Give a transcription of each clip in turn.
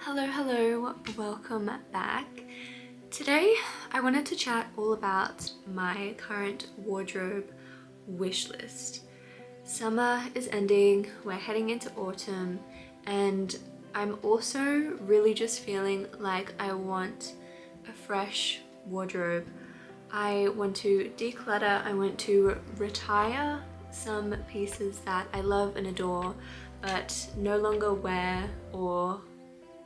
Hello, welcome back. Today I wanted to chat all about my current wardrobe wish list. Summer is ending, we're heading into autumn, and I'm also really just feeling like I want a fresh wardrobe. I want to declutter, I want to retire some pieces that I love and adore but no longer wear or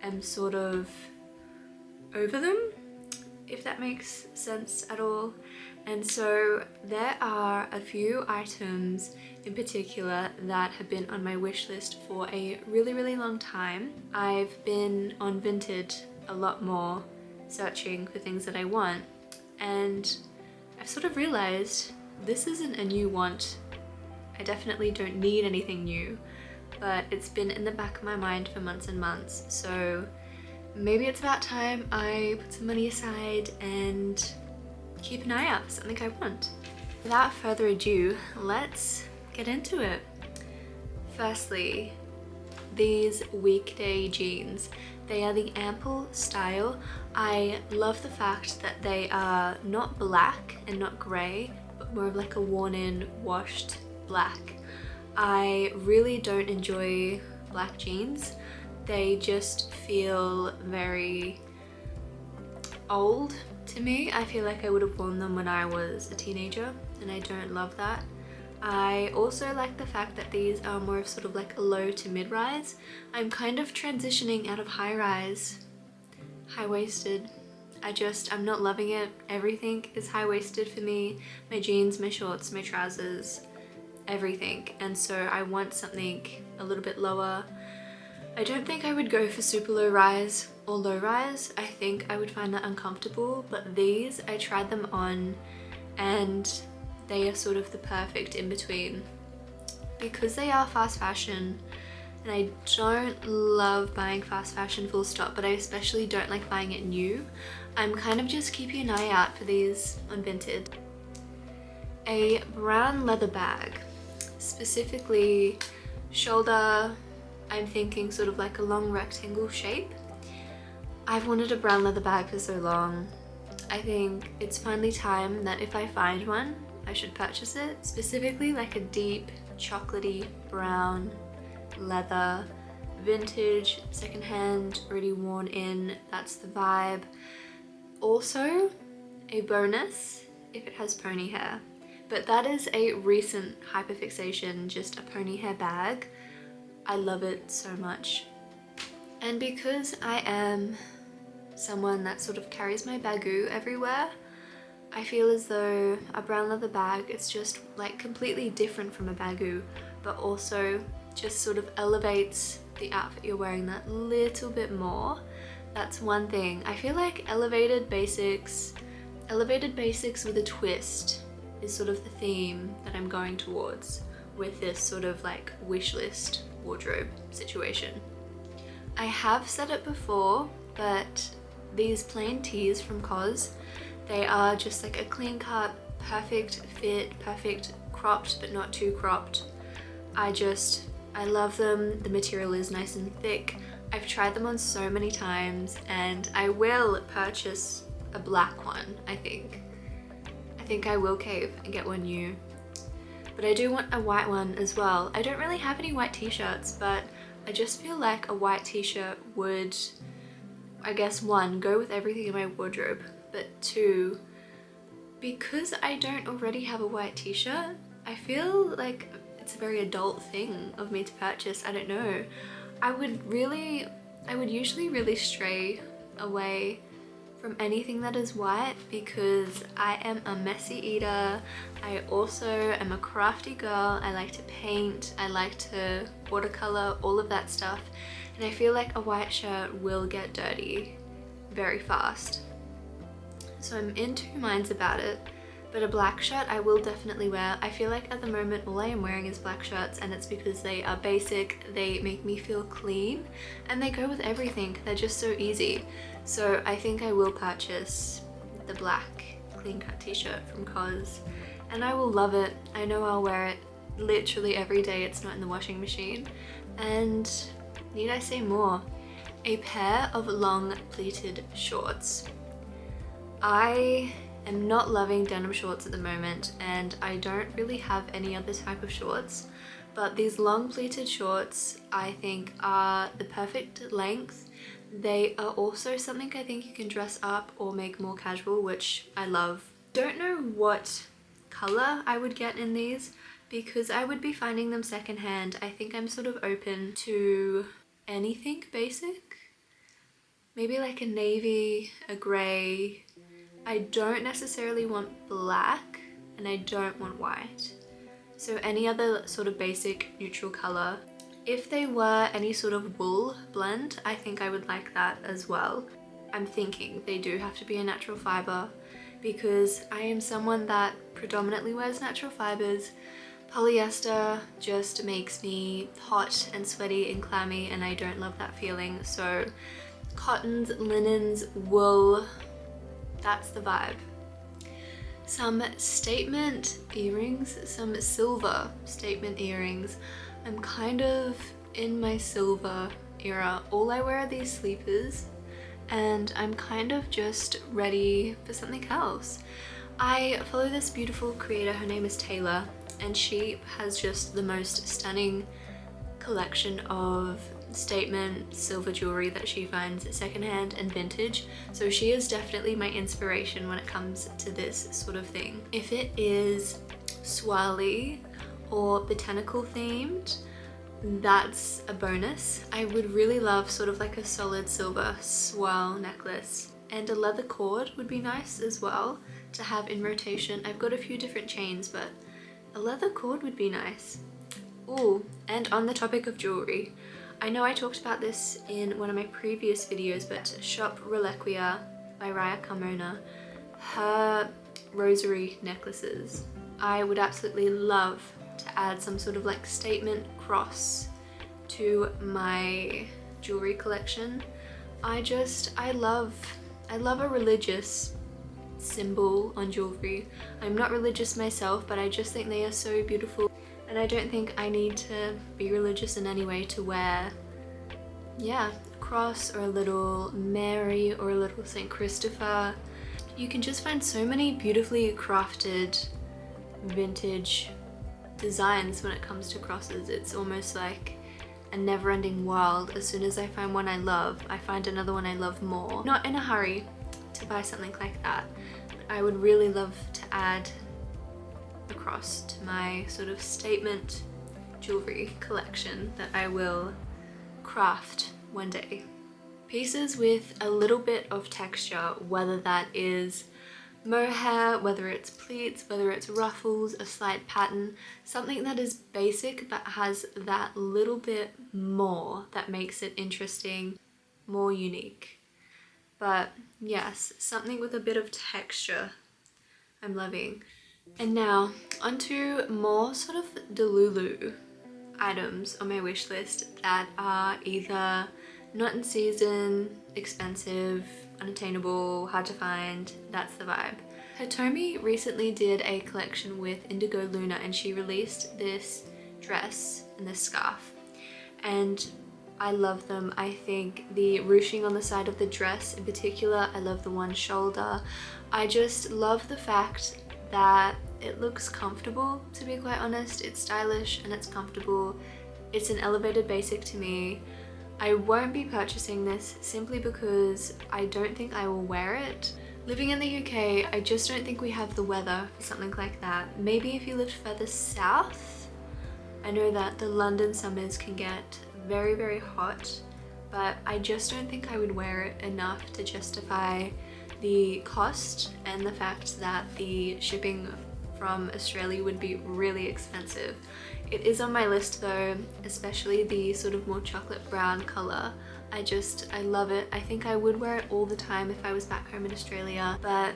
am sort of over them, if that makes sense at all. And so there are a few items in particular that have been on my wish list for a really long time. I've been on Vinted a lot more, searching for things that I want, and I've sort of realized this isn't a new want. I definitely don't need anything new, but it's been in the back of my mind for months and months, so maybe it's about time I put some money aside and keep an eye out for something I want. Without further ado, let's get into it. Firstly, these weekday jeans. They are the ample style. I love the fact that they are not black and not grey, but more of like a worn-in, washed black. I really don't enjoy black jeans. They just feel very old to me. I feel like I would have worn them when I was a teenager, and I don't love that. I also like the fact that these are more of sort of like a low to mid-rise. I'm kind of transitioning out of high-rise, high-waisted. I'm not loving it. Everything is high-waisted for me. My jeans, my shorts, my trousers, everything. And so I want something a little bit lower. I don't think I would go for super low rise or low rise. I think I would find that uncomfortable, but these, I tried them on and they are sort of the perfect in between. Because they are fast fashion, and I don't love buying fast fashion full stop, but I especially don't like buying it new, I'm kind of just keeping an eye out for these on Vinted. A brown leather bag, specifically shoulder, I'm thinking sort of like a long rectangle shape. I've wanted a brown leather bag for so long. I think it's finally time that if I find one, I should purchase it. Specifically like a deep chocolatey brown leather, vintage, secondhand, already worn in, that's the vibe. Also a bonus if it has pony hair. But that is a recent hyperfixation, just a pony hair bag. I love it so much. And because I am someone that sort of carries my bagoo everywhere, I feel as though a brown leather bag, it's just like completely different from a bagoo, but also just sort of elevates the outfit you're wearing that little bit more. That's one thing. I feel like elevated basics with a twist is sort of the theme that I'm going towards with this sort of like wish list wardrobe situation. I have said it before, but these plain tees from COS, they are just like a clean cut, perfect fit, perfect cropped but not too cropped. I love them. The material is nice and thick. I've tried them on so many times, and I will purchase a black one, I think. I think I will cave and get one new. But I do want a white one as well. I don't really have any white t-shirts, but I just feel like a white t-shirt would, I guess, one, go with everything in my wardrobe, but two, because I don't already have a white t-shirt, I feel like it's a very adult thing of me to purchase. I don't know. I would usually really stray away from anything that is white because I am a messy eater. I also am a crafty girl. I like to paint, I like to watercolor, all of that stuff. And I feel like a white shirt will get dirty very fast. So I'm in two minds about it, but a black shirt I will definitely wear. I feel like at the moment all I am wearing is black shirts, and it's because they are basic, they make me feel clean, and they go with everything. They're just so easy. So I think I will purchase the black clean cut t-shirt from COS, and I will love it. I know I'll wear it literally every day it's not in the washing machine. And need I say more? a pair of long pleated shorts. I am not loving denim shorts at the moment, and I don't really have any other type of shorts, but these long pleated shorts I think are the perfect length. They are also something I think you can dress up or make more casual, which I love. Don't know what color I would get in these because I would be finding them secondhand. I think I'm sort of open to anything basic. Maybe like a navy, a grey. I don't necessarily want black and I don't want white. So any other sort of basic neutral color. If they were any sort of wool blend, I think I would like that as well. I'm thinking they do have to be a natural fiber because I am someone that predominantly wears natural fibers. Polyester just makes me hot and sweaty and clammy and I don't love that feeling. So cottons, linens, wool, that's the vibe. Some statement earrings, some silver statement earrings. I'm kind of in my silver era. All I wear are these sleepers and I'm kind of just ready for something else. I follow this beautiful creator, her name is Taylor, and she has just the most stunning collection of statement silver jewelry that she finds secondhand and vintage. So she is definitely my inspiration when it comes to this sort of thing. If it is swirly or botanical themed, that's a bonus. I would really love sort of like a solid silver swirl necklace, and a leather cord would be nice as well to have in rotation. I've got a few different chains, but a leather cord would be nice. Ooh, and on the topic of jewelry, I know I talked about this in one of my previous videos, but shop Reliquia by Raya Carmona, her rosary necklaces, I would absolutely love to add some sort of like statement cross to my jewelry collection. I love a religious symbol on jewelry. I'm not religious myself, but I just think they are so beautiful. And I don't think I need to be religious in any way to wear, yeah, a cross or a little Mary or a little Saint Christopher. You can just find so many beautifully crafted vintage designs when it comes to crosses. It's almost like a never-ending world. As soon as I find one I love, I find another one I love more. Not in a hurry to buy something like that, but I would really love to add across to my sort of statement jewelry collection that I will craft one day. Pieces with a little bit of texture, whether that is mohair, whether it's pleats, whether it's ruffles, a slight pattern, something that is basic but has that little bit more that makes it interesting, more unique. But yes, something with a bit of texture I'm loving. And now onto more sort of Delulu items on my wish list that are either not in season, expensive, unattainable, hard to find. That's the vibe. Hitomi recently did a collection with Indigo Luna and she released this dress and this scarf, and I love them. I think the ruching on the side of the dress in particular, I love the one shoulder. I just love the fact that it looks comfortable, to be quite honest. It's stylish and it's comfortable. It's an elevated basic to me. I won't be purchasing this simply because I don't think I will wear it. Living in the UK, I just don't think we have the weather for something like that. Maybe if you lived further south. I know that the London summers can get very, very hot, but I just don't think I would wear it enough to justify the cost and the fact that the shipping from Australia would be really expensive. It is on my list though, especially the sort of more chocolate brown color. I love it. I think I would wear it all the time if I was back home in Australia, but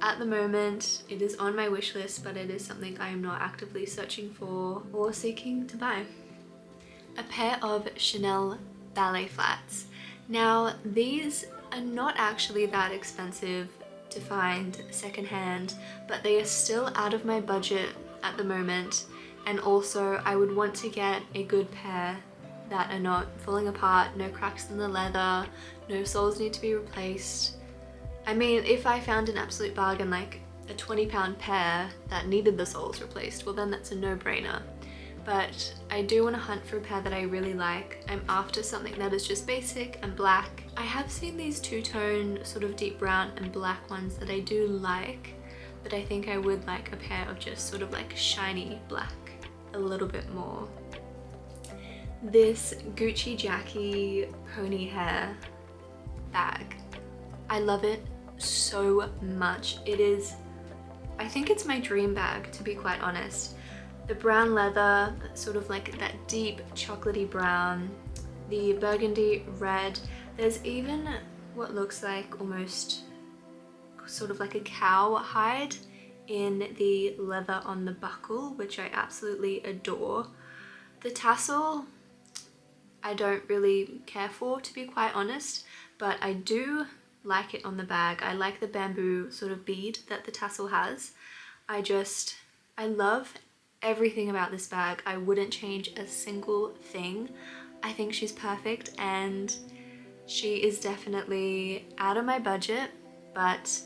at the moment it is on my wish list, but it is something I am not actively searching for or seeking to buy. A pair of Chanel ballet flats. Now these are not actually that expensive to find secondhand, but they are still out of my budget at the moment, and also I would want to get a good pair that are not falling apart, no cracks in the leather, no soles need to be replaced. I mean, if I found an absolute bargain like a £20 pair that needed the soles replaced, well then that's a no-brainer. But I do want to hunt for a pair that I really like. I'm after something that is just basic and black. I have seen these two-tone sort of deep brown and black ones that I do like, but I think I would like a pair of just sort of like shiny black a little bit more. This Gucci Jackie pony hair bag, I love it so much. It is, I think it's my dream bag, to be quite honest. The brown leather, sort of like that deep chocolatey brown, the burgundy red. There's even what looks like almost sort of like a cow hide in the leather on the buckle, which I absolutely adore. The tassel, I don't really care for, to be quite honest, but I do like it on the bag. I like the bamboo sort of bead that the tassel has. I love everything about this bag. I wouldn't change a single thing. I think she's perfect, and she is definitely out of my budget, but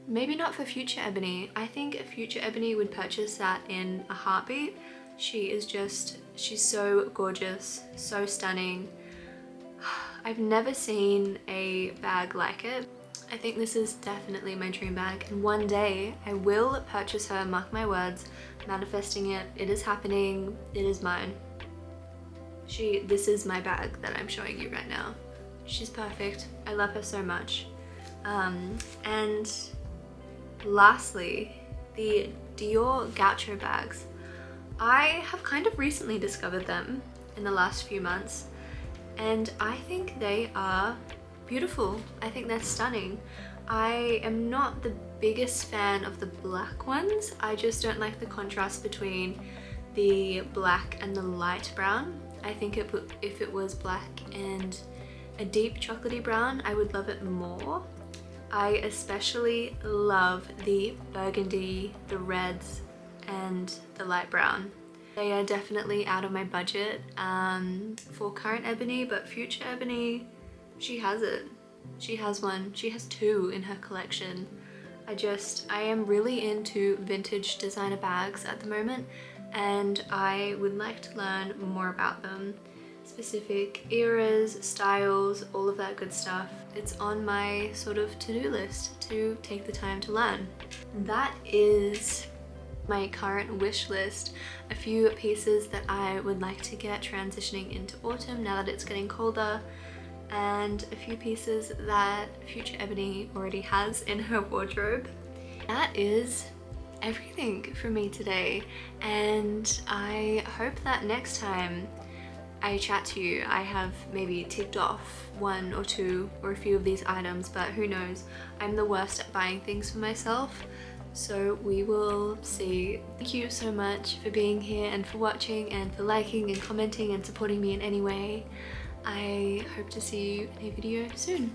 maybe not for Future Ebony. I think Future Ebony would purchase that in a heartbeat. She's so gorgeous, so stunning. I've never seen a bag like it. I think this is definitely my dream bag, and one day I will purchase her, mark my words, manifesting it. It is happening, it is mine. This is my bag that I'm showing you right now. She's perfect, I love her so much. And lastly, the Dior Gaucho bags. I have kind of recently discovered them in the last few months, and I think they are beautiful. I think they're stunning. I am not the biggest fan of the black ones. I just don't like the contrast between the black and the light brown. I think if it was black and a deep chocolatey brown, I would love it more. I especially love the burgundy, the reds, and the light brown. They are definitely out of my budget for current Ebony, but Future Ebony, she has it. She has one. She has two in her collection. I am really into vintage designer bags at the moment, and I would like to learn more about them. Specific eras, styles, all of that good stuff. It's on my sort of to-do list to take the time to learn. That is my current wish list. A few pieces that I would like to get transitioning into autumn now that it's getting colder, and a few pieces that Future Ebony already has in her wardrobe. That is everything for me today, and I hope that next time I chat to you, I have maybe ticked off one or two or a few of these items, but who knows. I'm the worst at buying things for myself, so we will see. Thank you so much for being here and for watching and for liking and commenting and supporting me in any way. I hope to see you in a video soon.